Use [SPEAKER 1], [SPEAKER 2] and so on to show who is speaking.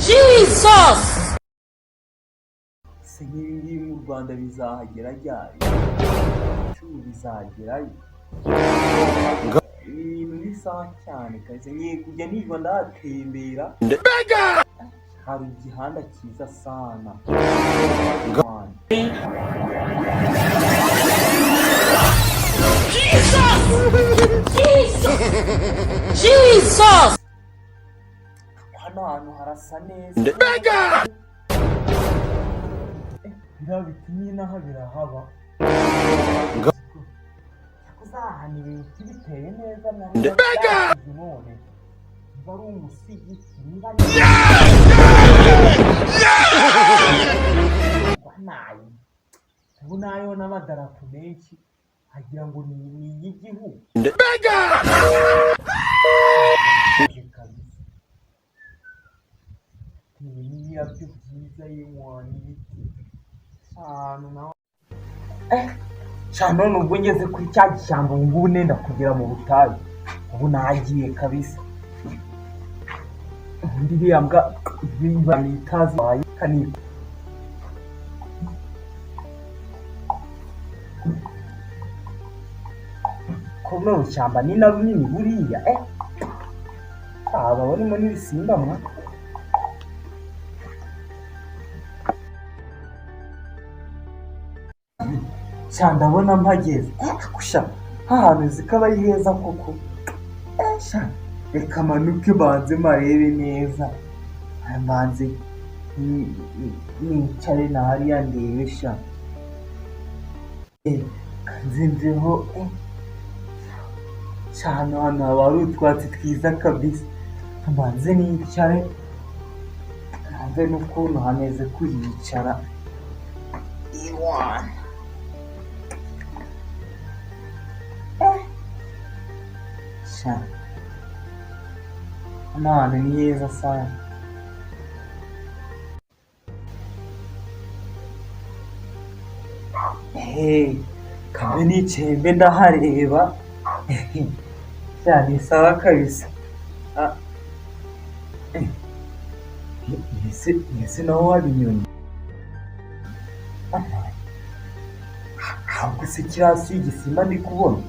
[SPEAKER 1] Jesus!
[SPEAKER 2] Se nk'ibi mu Rwanda bizahagera ryari? Icumi bizagerayo. Ibintu bisaha cyane kazi ngiye kujya niba ndatembera. Hari igihanda cyiza sana.
[SPEAKER 1] Jesus!
[SPEAKER 2] Hano hantu harasa neza. Biriya biti n'inaha birahaba. Kuzahana ibintu biteye neza none. Niba ari umusigiti niba nayo nayo n'amadarapo menshi agira ngo ni iy'igihugu. N'ibirabyo byiza y'inkwani ahantu naho none ubwo ngeze kuri cya gishyamba ubu ngubu nenda kugera mu butayu ubu nagiye kabisa. Ubundi iriya mbwa itazi kaniko ko runo rushyamba ni na runini buriya babonemo n'ibisimba mwa ndabona mpageze kusha ahantu zikaba ari heza koko. Reka manuke banze marebe neza mbanze nicare na hariya ndebe kanzenzeho hano haba hari utwatsi twiza kabisa. Mbanze nicare mbanze n'ukuntu hameze kuhicara iwana hano hantu ni heza sana. Kambe nicaye mbe ndahareba ni sawa kabisa. Ese naho waba inyoni ahubwo se kiriya si igisimba ndi kubona.